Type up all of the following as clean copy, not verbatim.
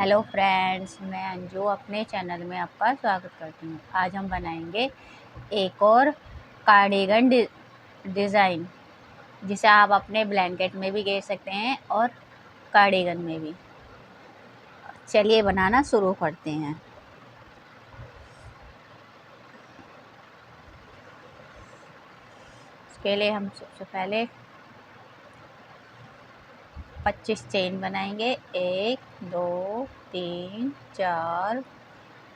Hello friends, मैं अंजू अपने channel में आपका स्वागत करती हूँ। आज हम बनाएंगे एक और कार्डिगन डिज़ाइन, जिसे आप अपने ब्लैंकेट में भी घेर सकते हैं और कार्डिगन में भी। चलिए बनाना शुरू करते हैं। इसके लिए हम सबसे पहले 25 चेन बनाएंगे। 1 2 3 4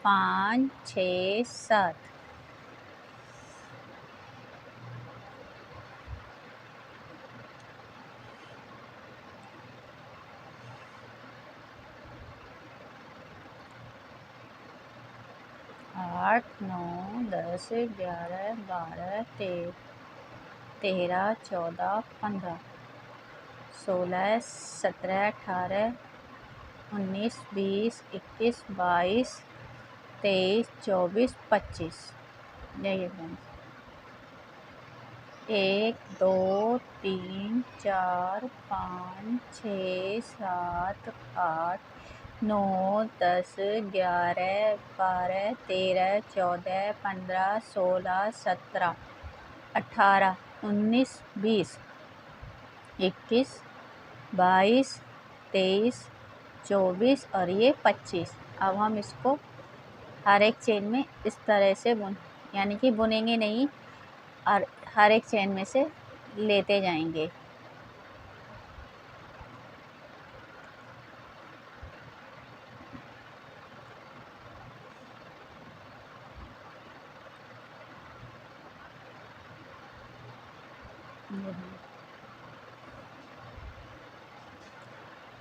5 6 7। 8 9 10 11 12 13 14 15 16 17 18 19 20 21 22 23 24 25। देखिए फ्रेंड्स, 1 2 3 4 5 6 7 8 9 10 11 12 13 14 15 16 17 18 19 20 21 22 23 24 और ये 25। अब हम इसको हर एक चेन में इस तरह से यानी कि बुनेंगे नहीं, और हर एक चेन में से लेते जाएंगे।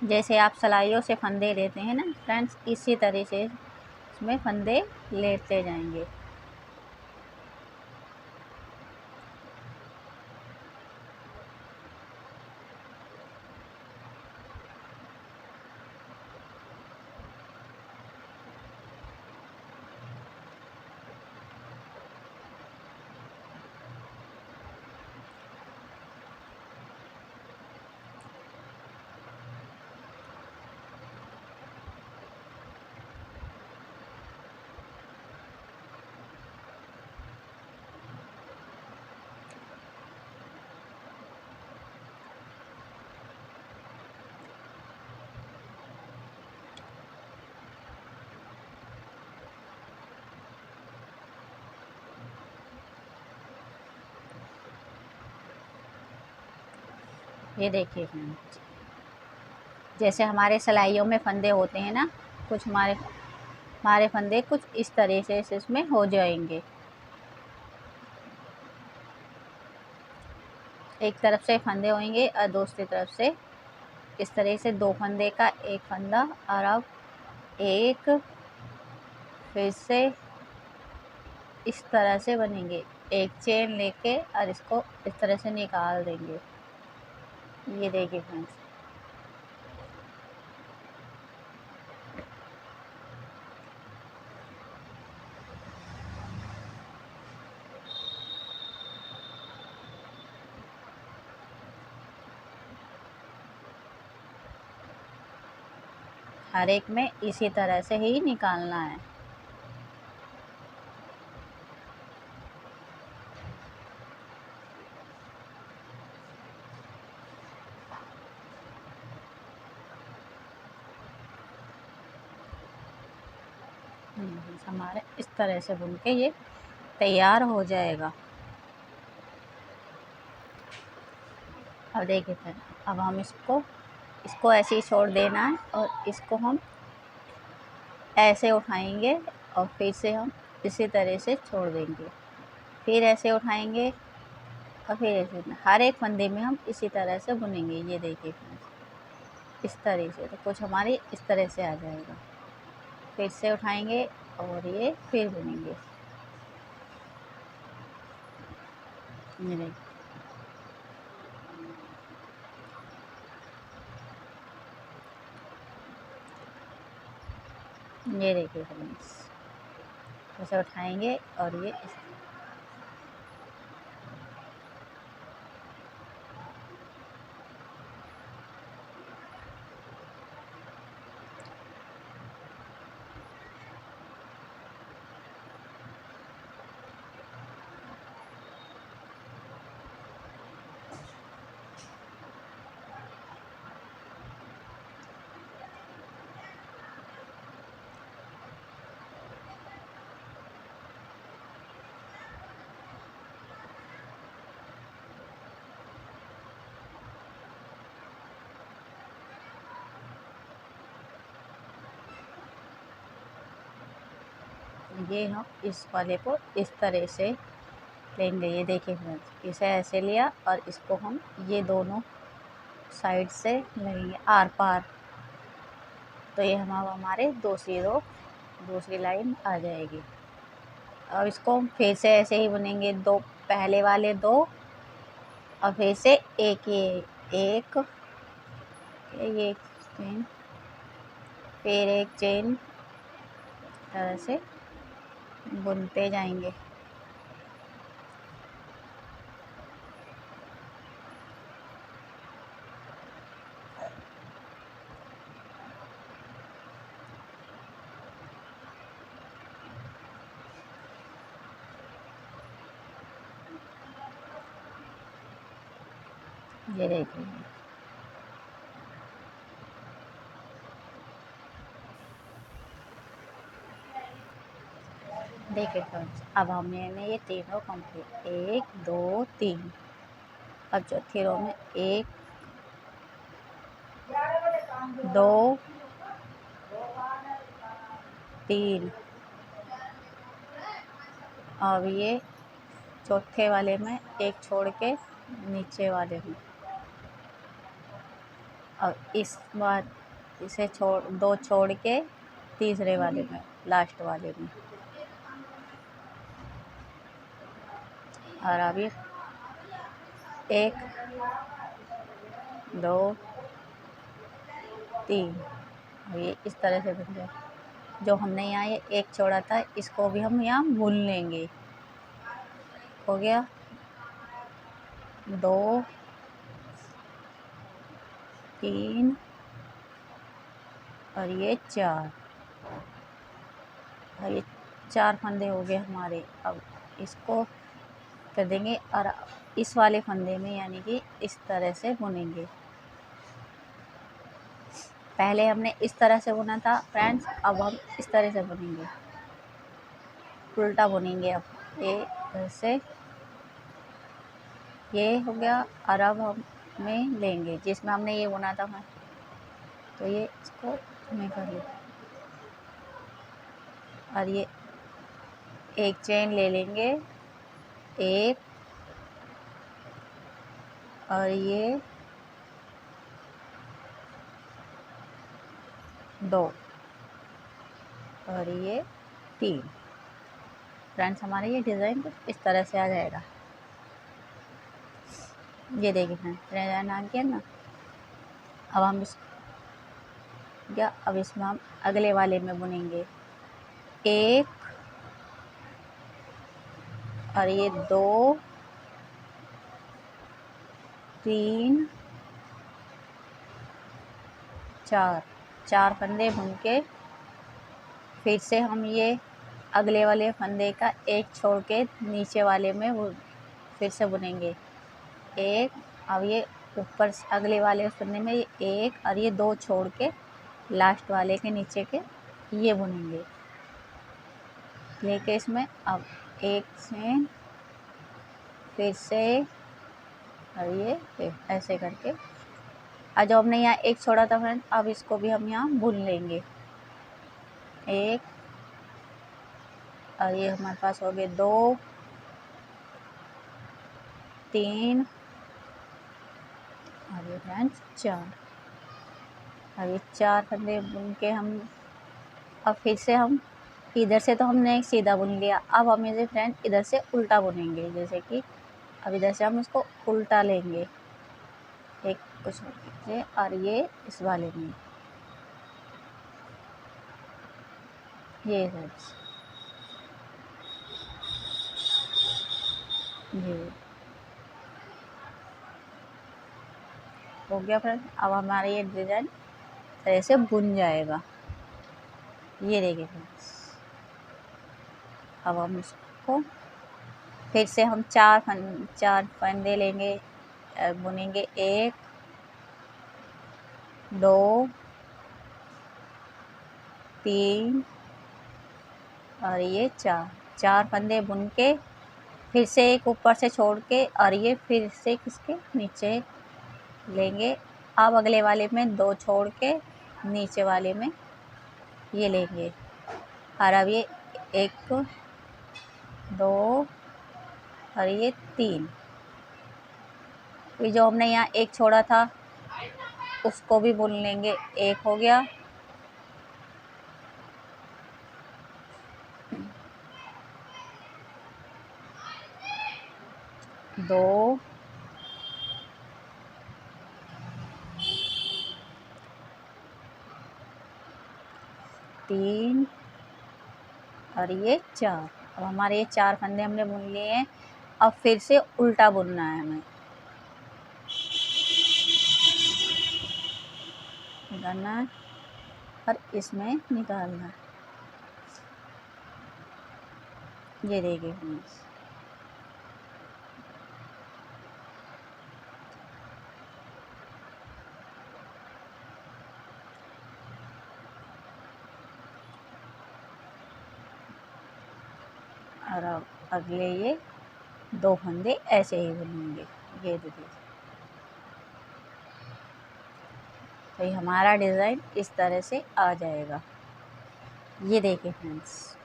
जैसे आप सलाइयों से फंदे लेते हैं ना फ्रेंड्स, इसी तरह से इसमें फंदे लेते जाएंगे। ये देखिए फ्रेंड्स, जैसे हमारे सलाइयों में फंदे होते हैं ना, कुछ हमारे फंदे कुछ इस तरह से इसमें हो जाएंगे। एक तरफ से फंदे होंगे और दूसरी तरफ से इस तरह से दो फंदे का एक फंदा, और अब एक फिर से इस तरह से बनेंगे। एक चेन लेके और इसको इस तरह से निकाल देंगे। ये देखिए फ्रेंड्स, हर एक में इसी तरह से ही निकालना है। हमारे इस तरह से बुन के ये तैयार हो जाएगा। अब देखिए फिर, अब हम इसको ऐसे ही छोड़ देना है, और इसको हम ऐसे उठाएंगे और फिर से हम इसी तरह से छोड़ देंगे। फिर ऐसे उठाएंगे और फिर ऐसे हर एक फंदे में हम इसी तरह से बुनेंगे। ये देखिए फ्रेंड्स, इस तरह से तो कुछ हमारी इस तरह से आ जाएगा। फिर से उठाएंगे और ये फिर बुनेंगे। ये देखिए, ये देखिए फ्रेंड्स, ऐसे उठाएंगे और ये ये हम इस वाले को इस तरह से लेंगे। ये देखिए फ्रेंड्स, इसे ऐसे लिया और इसको हम ये दोनों साइड से लगेंगे आर पार। तो ये हम अब हमारे दूसरी लाइन आ जाएगी। अब इसको फिर से ऐसे ही बुनेंगे, दो पहले वाले दो और फिर से एक, ये एक चेन, फिर एक चेन, तरह से बुनते जाएंगे। ये देखिए, देखिए फ्रेंड्स, अब हमने ये तीनों कंप्लीट, 1 2 3। अब चौथी रो में 1 2 3। अब ये चौथे वाले में एक छोड़ के नीचे वाले में, और इस बार इसे दो छोड़ के तीसरे वाले में, लास्ट वाले में। और अब ये 1 2 3। और ये इस तरह से बन जाए। जो हमने यहाँ ये एक छोड़ा था, इसको भी हम यहाँ बुन लेंगे। हो गया 2 3 और ये 4। और ये 4 फंदे हो गए हमारे। अब इसको कर देंगे और इस वाले फंदे में यानी कि इस तरह से बुनेंगे। पहले हमने इस तरह से बुना था फ्रेंड्स, अब हम इस तरह से बुनेंगे, उल्टा बुनेंगे। अब ये ऐसे, ये हो गया। और अब हमें लेंगे जिसमें हमने ये बुना था, तो ये इसको हमें कर लिया और ये एक चेन ले लेंगे, एक, और ये 2 और ये 3। फ्रेंड्स, हमारे ये डिज़ाइन कुछ इस तरह से आ जाएगा। ये देखिए फ्रेंड्स, डिज़ाइन आ गया ना। अब हम अब इसमें हम अगले वाले में बुनेंगे, 1 और ये 2 3 4 फंदे बुन के फिर से हम ये अगले वाले फंदे का एक छोड़ के नीचे वाले में वो फिर से बुनेंगे, 1। अब ये ऊपर से अगले वाले फंदे में ये 1 और ये 2 छोड़ के लास्ट वाले के नीचे के ये बुनेंगे लेके इसमें। अब एक चेन, फिर से, और ये फिर ऐसे करके। और जो हमने यहाँ एक छोड़ा था फ्रेंड, अब इसको भी हम यहाँ बुन लेंगे, 1 और ये हमारे पास हो गए 2 3 और ये फ्रेंड्स 4। अब ये 4 फंदे बुन के हम अब फिर से हम इधर से तो हमने एक सीधा बुन लिया, अब हम इसे फ्रेंड इधर से उल्टा बुनेंगे। जैसे कि अब इधर से हम इसको उल्टा लेंगे, एक कुछ से, और ये इस वाले में ये फ्रेंड्स, ये हो गया फ्रेंड। अब हमारा ये डिज़ाइन तरह से बुन जाएगा। ये देखिए फ्रेंड्स, अब हम इसको फिर से हम 4 फंदे लेंगे, बुनेंगे, 1 2 3 और ये 4 फंदे बुन के फिर से एक ऊपर से छोड़ के और ये फिर से किसके नीचे लेंगे। अब अगले वाले में 2 छोड़ के नीचे वाले में ये लेंगे। और अब ये एक, दो और ये 3। फिर जो हमने यहाँ एक छोड़ा था उसको भी बुन लेंगे। एक हो गया, दो, तीन और ये 4। अब हमारे ये 4 फंदे हमने बुन लिए हैं। अब फिर से उल्टा बुनना है हमें, करना है और इसमें निकालना है। ये देखिए फ्रेंड्स, और अब अगले ये 2 फंदे ऐसे ही बुनेंगे। ये देखिए, तो ये हमारा डिज़ाइन इस तरह से आ जाएगा। ये देखिए फ्रेंड्स,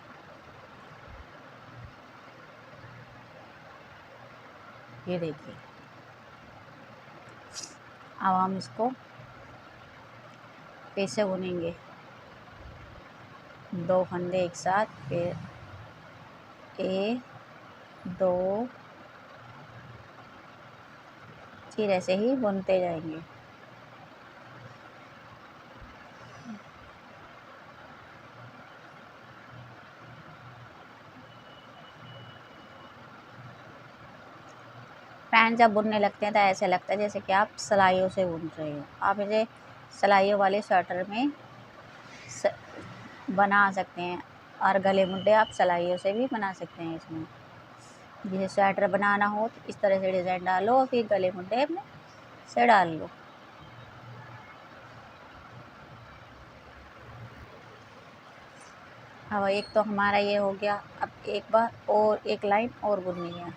ये देखिए। अब हम इसको कैसे बुनेंगे, 2 फंदे एक साथ, फिर 1, 2, फिर ऐसे ही बुनते जाएंगे। फ्रेंड जब बुनने लगते हैं तो ऐसे लगता है जैसे कि आप सिलाइयों से बुन रहे हो। आप इसे सिलाइयों वाले स्वेटर में बना सकते हैं, और गले मुंडे आप सिलाइयों से भी बना सकते हैं। इसमें जैसे स्वेटर बनाना हो तो इस तरह से डिज़ाइन डालो और फिर गले मुंडे अपने से डाल लो। अब एक तो हमारा ये हो गया। अब एक बार और एक लाइन और बुननी है।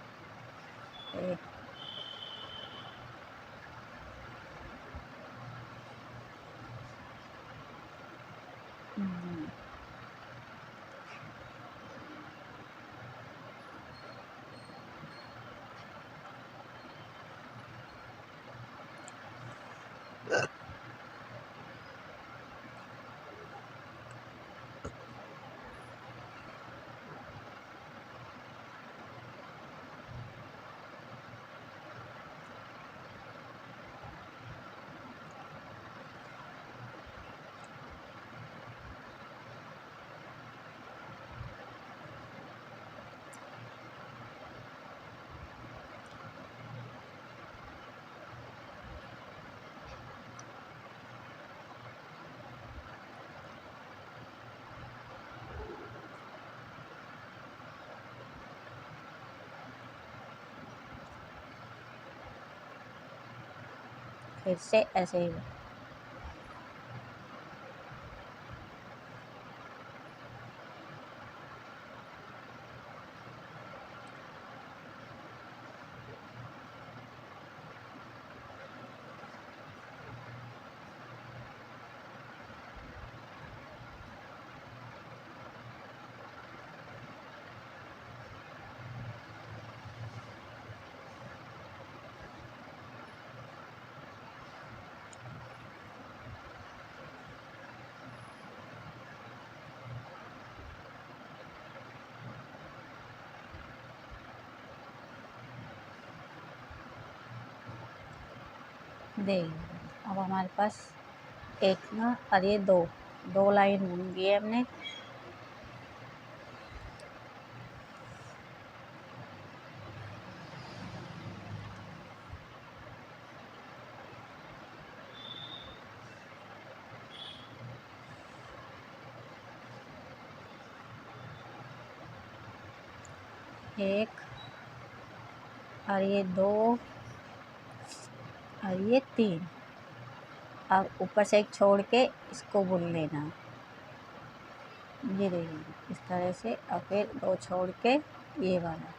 फिर से ऐसे ही देख। अब हमारे पास एक ना और ये दो लाइन बुन दी है हमने। एक और ये 2 और ये 3। अब ऊपर से एक छोड़ के इसको बुन लेना। ये देखिए इस तरह से, और फिर 2 छोड़ के ये वाला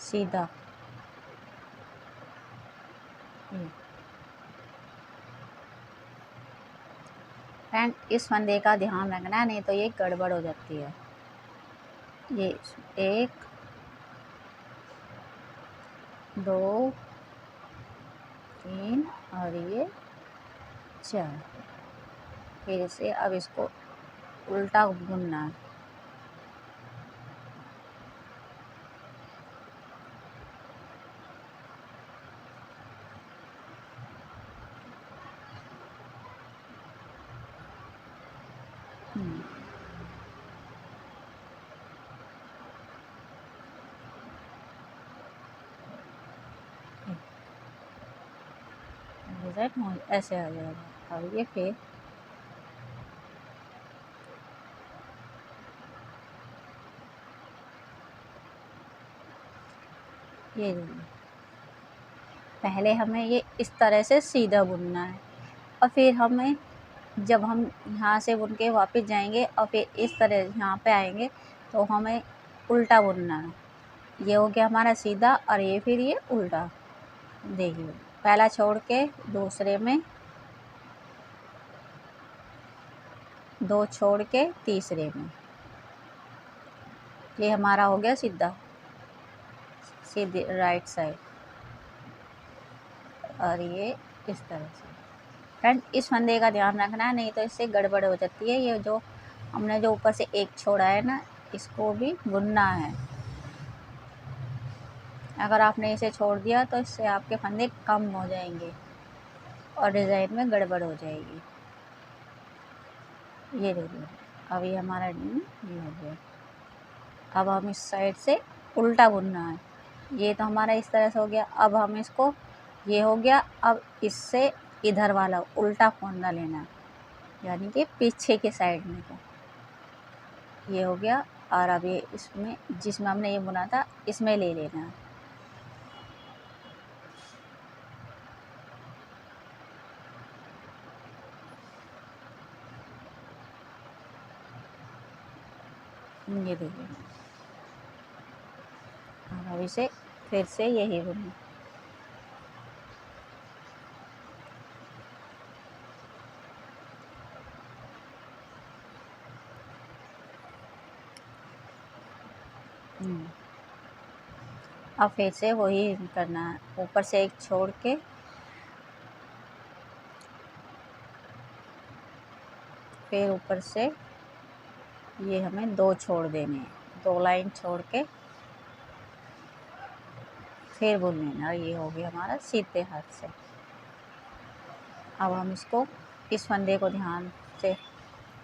सीधा। फ्रेंड इस फंदे का ध्यान रखना, नहीं तो ये गड़बड़ हो जाती है। ये 1 2 3 और ये 4। फिर से अब इसको उल्टा बुनना है। रिजल्ट ऐसे आ जाएगा। अब ये फिर ये पहले हमें ये इस तरह से सीधा बुनना है और फिर हमें जब हम यहाँ से बुन के वापस जाएंगे और फिर इस तरह यहाँ पे आएंगे तो हमें उल्टा बुनना है। ये हो गया हमारा सीधा और ये फिर ये उल्टा। देखिए पहला छोड़ के दूसरे में, 2 छोड़ के तीसरे में, ये हमारा हो गया सीधा, सीधे राइट साइड। और ये इस तरह से। फ्रेंड इस फंदे का ध्यान रखना है, नहीं तो इससे गड़बड़ हो जाती है। ये जो हमने जो ऊपर से एक छोड़ा है ना, इसको भी बुनना है। अगर आपने इसे छोड़ दिया तो इससे आपके फंदे कम हो जाएंगे और डिज़ाइन में गड़बड़ हो जाएगी। ये देखिए अब ये हमारा ये हो गया। अब हम इस साइड से उल्टा बुनना है। ये तो हमारा इस तरह से हो गया। अब हम इसको, ये हो गया, अब इससे इधर वाला उल्टा फंदा लेना है, यानी कि पीछे के साइड में का ये हो गया। और अब ये इसमें जिसमें हमने ये बुना था इसमें ले लेना है। ये देखिए अब इसे फिर से यही बुनना। अब फिर से वही करना है, ऊपर से एक छोड़ के फिर ऊपर से ये हमें 2 छोड़ देने हैं, 2 लाइन छोड़ के फिर बुन लेना। ये हो गया हमारा सीधे हाथ से। अब हम इसको, इस फंदे को ध्यान से,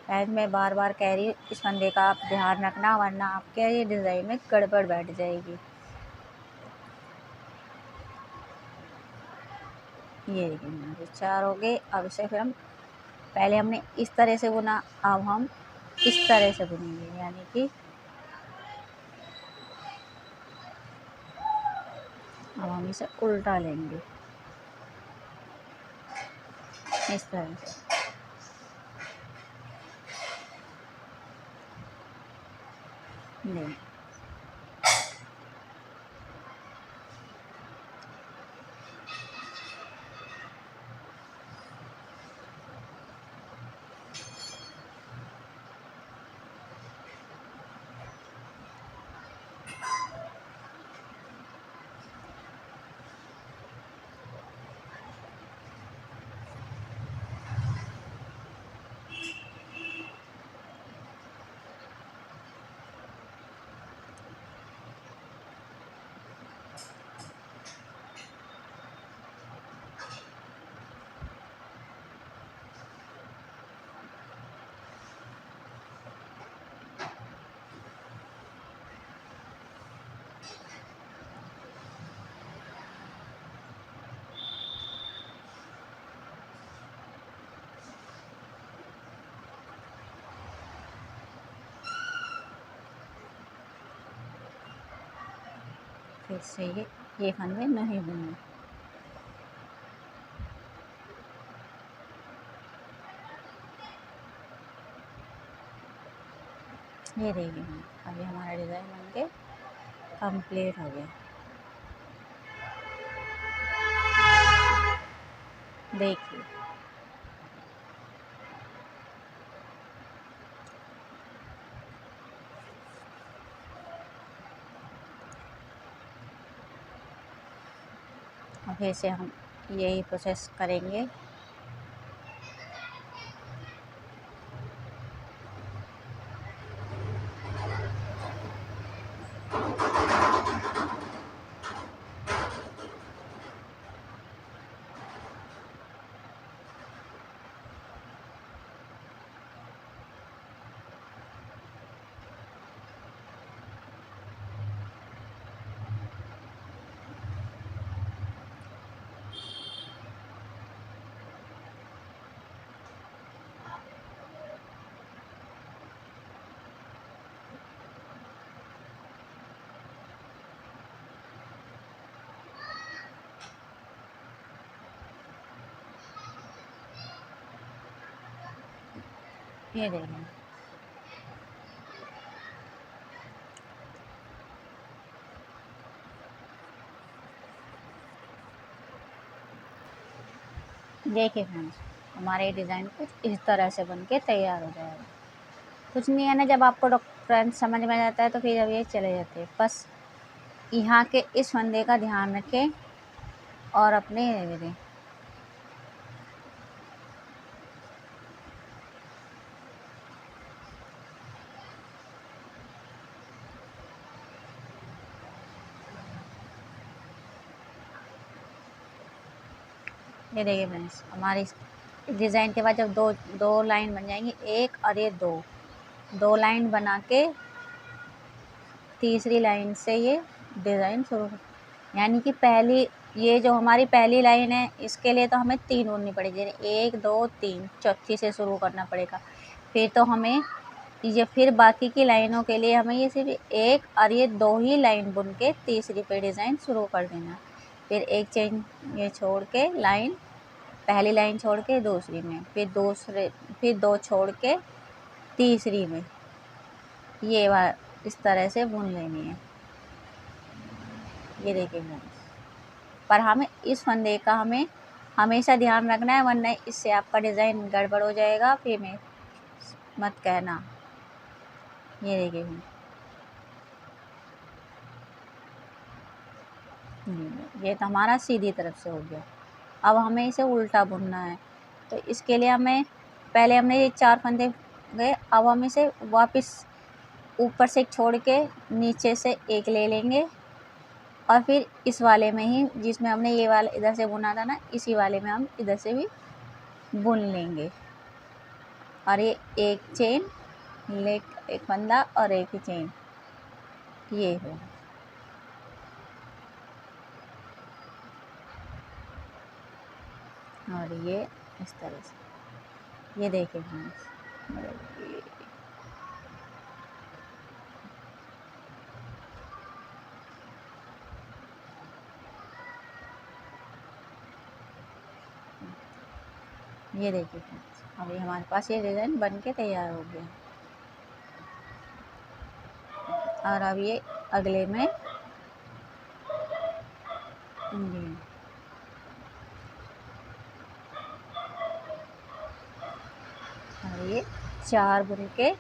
मैं बार बार कह रही हूँ इस फंदे का आप ध्यान रखना, वरना आपके ये डिज़ाइन में गड़बड़ बैठ जाएगी। ये देखिए हमारे 4 हो गए। अब इसे फिर हम, पहले हमने इस तरह से बुना, अब हम इस तरह से बुनेंगे, यानी कि अब हम इसे उल्टा लेंगे इस तरह से। नहीं, फिर से ये फंदे नहीं बुने। ये देखिए अभी हमारा डिज़ाइन बन के कंप्लीट हो गया। देखिए और फिर से हम यही प्रोसेस करेंगे। ये देखिए, देखिए फ्रेंड्स, हमारे डिज़ाइन कुछ इस तरह से बन के तैयार हो जाएगा। कुछ नहीं है ना, जब आपको फ्रेंड्स समझ में आ जाता है तो फिर अब ये चले जाते हैं। बस यहाँ के इस फंदे का ध्यान रखें और अपने ये दें। ये देखिए फ्रेंड्स, हमारी डिज़ाइन के बाद जब दो दो लाइन बन जाएंगी, एक और ये दो लाइन बना के तीसरी लाइन से ये डिज़ाइन शुरू, यानी कि पहली, ये जो हमारी पहली लाइन है इसके लिए तो हमें 3 बुननी पड़ेगी, 1 2 3, चौथी से शुरू करना पड़ेगा। फिर तो हमें ये, फिर बाकी की लाइनों के लिए हमें ये सिर्फ एक और ये 2 ही लाइन बुन के तीसरी पे डिज़ाइन शुरू कर देना। फिर एक चेन ये छोड़ के लाइन, पहली लाइन छोड़ के दूसरी में, फिर 2 छोड़ के तीसरी में, ये इस तरह से बुन लेनी है। ये देखिए फ्रेंड्स, पर हमें इस फंदे का हमें हमेशा ध्यान रखना है, वरना इससे आपका डिज़ाइन गड़बड़ हो जाएगा, फिर मैं मत कहना। ये देखिए, ये तो हमारा सीधी तरफ से हो गया। अब हमें इसे उल्टा बुनना है, तो इसके लिए हमें, पहले हमने ये 4 फंदे गए, अब हम इसे वापस ऊपर से छोड़ के नीचे से एक ले लेंगे और फिर इस वाले में ही, जिसमें हमने ये वाला इधर से बुना था ना, इसी वाले में हम इधर से भी बुन लेंगे। और ये एक चेन, एक फंदा और एक ही चेन, ये हो। और ये इस तरह से, ये देखिए फ्रेंड्स, ये देखिए फ्रेंड्स, अभी हमारे पास ये डिज़ाइन बन के तैयार हो गया। और अब ये अगले में और ये 4 बुन के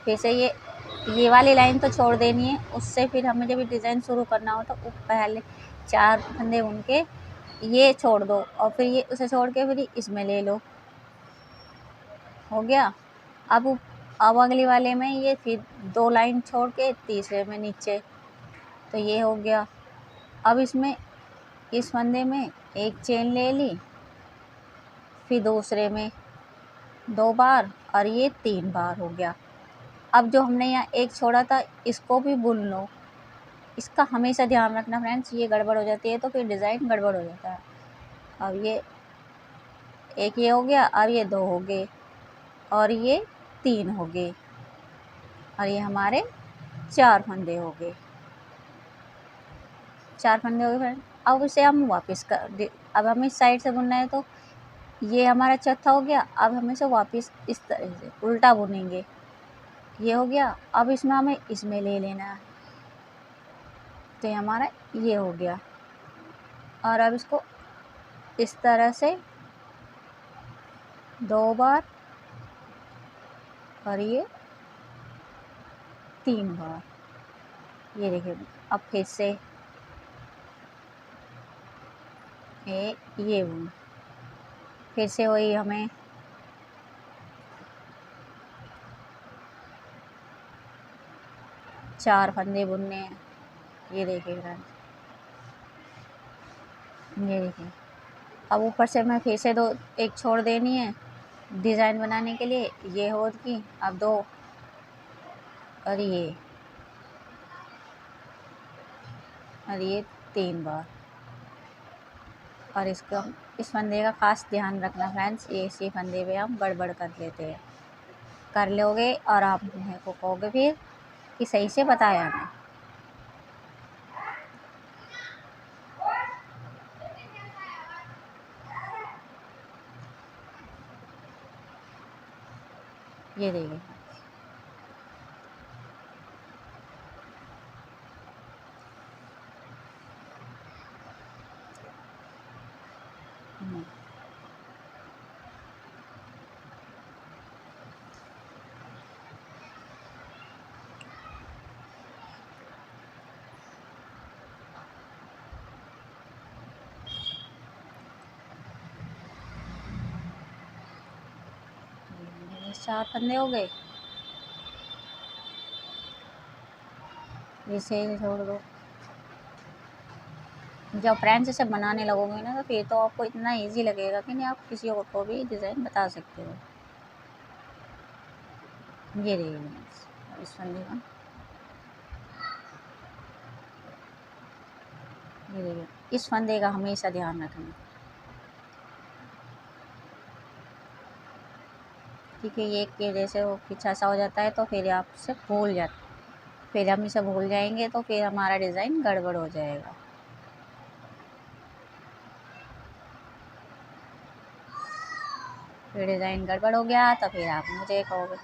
फिर से ये वाली लाइन तो छोड़ देनी है, उससे फिर हमें जब डिज़ाइन शुरू करना हो तो पहले 4 फंदे बुन के ये छोड़ दो और फिर ये उसे छोड़ के फिर इसमें ले लो, हो गया। अब अगली वाले में ये फिर 2 लाइन छोड़ के तीसरे में नीचे, तो ये हो गया। अब इसमें इस फंदे में एक चेन ले ली, फिर दूसरे में 2 बार और ये 3 बार हो गया। अब जो हमने यहाँ एक छोड़ा था इसको भी बुन लो, इसका हमेशा ध्यान रखना फ्रेंड्स, ये गड़बड़ हो जाती है तो फिर डिज़ाइन गड़बड़ हो जाता है। अब ये एक ये हो गया, अब ये 2 हो गए और ये 3 हो गए और ये हमारे 4 फंदे हो गए, 4 फंदे हो गए फ्रेंड। अब इसे हम वापस अब हमें इस साइड से बुनना है, तो ये हमारा चौथा हो गया। अब हम इसे वापस इस तरह से उल्टा बुनेंगे, ये हो गया। अब इसमें हमें इसमें ले लेना है, तो ये हमारा ये हो गया। और अब इसको इस तरह से 2 बार और ये 3 बार, ये देखिए। अब फिर से ये बुन, फिर से वही हमें चार फंदे बुनने हैं। ये देखिए फ्रेंड्स, ये देखिए। अब ऊपर से मैं फिर से दो एक छोड़ देनी है डिज़ाइन बनाने के लिए। ये हो की अब दो, और ये 3 बार। और इसको इस फंदे का ख़ास ध्यान रखना फ्रेंड्स, ये इसी फंदे पे हम गड़बड़ कर लेते हैं। कर लोगे और आप मेरे को कहोगे फिर कि सही से बताया नहीं। ये देखिए, ये 4 फंदे हो गए। इसे छोड़ दो। जब फ्रेंड्स इसे बनाने लगोगे ना तो फिर तो आपको इतना इजी लगेगा कि नहीं, आप किसी और को भी डिज़ाइन बता सकते हो। ये देखिए इस फंदे का, ये देखिए इस फंदे का हमेशा ध्यान रखना, क्योंकि ये एक के जैसे वो पीछा सा हो जाता है तो फिर आपसे भूल जाते, फिर हम इसे भूल जाएंगे तो फिर हमारा डिज़ाइन गड़बड़ हो जाएगा। फिर डिज़ाइन गड़बड़ हो गया तो फिर आप मुझे कहोगे।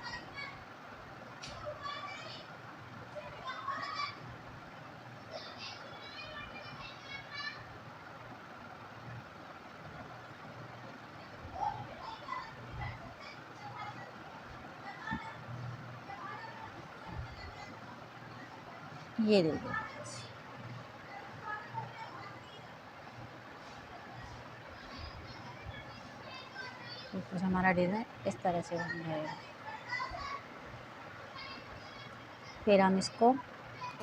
ये देखिए, तो फिर हमारा डिज़ाइन इस तरह से बन जाएगा। फिर हम इसको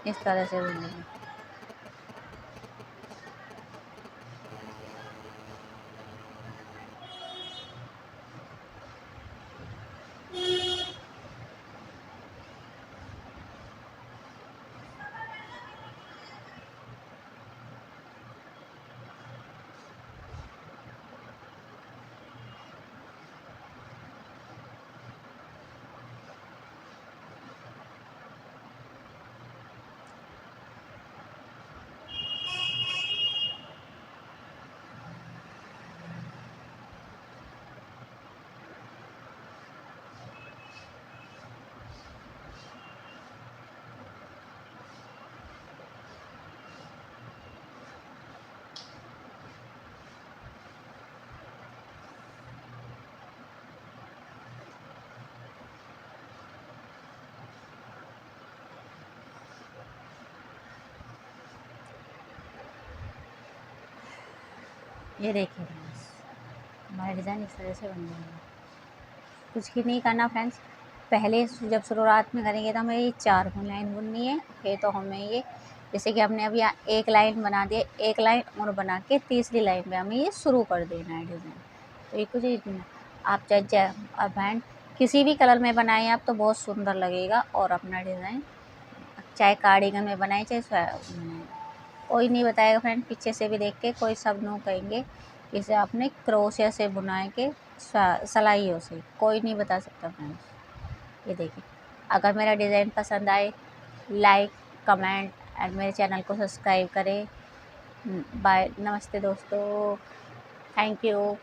इस तरह से बुनेंगे। ये देखिए फ्रेंड्स, हमारा डिज़ाइन इस तरह से बन जाएगा। कुछ ही नहीं करना फ्रेंड्स, पहले जब शुरुआत में करेंगे तो हमें ये 4 लाइन बुननी है। फिर तो हमें ये जैसे कि हमने अभी यहाँ एक लाइन बना दिया, एक लाइन और बना के तीसरी लाइन पे हमें ये शुरू कर देना है डिज़ाइन। तो ये कुछ ही आप चाहे आप हैंड किसी भी कलर में बनाएं आप तो बहुत सुंदर लगेगा। और अपना डिज़ाइन चाहे कार्डिगन में बनाए चाहे बनाए, कोई नहीं बताएगा फ्रेंड। पीछे से भी देख के कोई सब नो कहेंगे इसे आपने क्रोशिया से बुनाए के सलाइयों से, कोई नहीं बता सकता फ्रेंड्स। ये देखिए, अगर मेरा डिज़ाइन पसंद आए लाइक कमेंट एंड मेरे चैनल को सब्सक्राइब करें। बाय, नमस्ते दोस्तों, थैंक यू।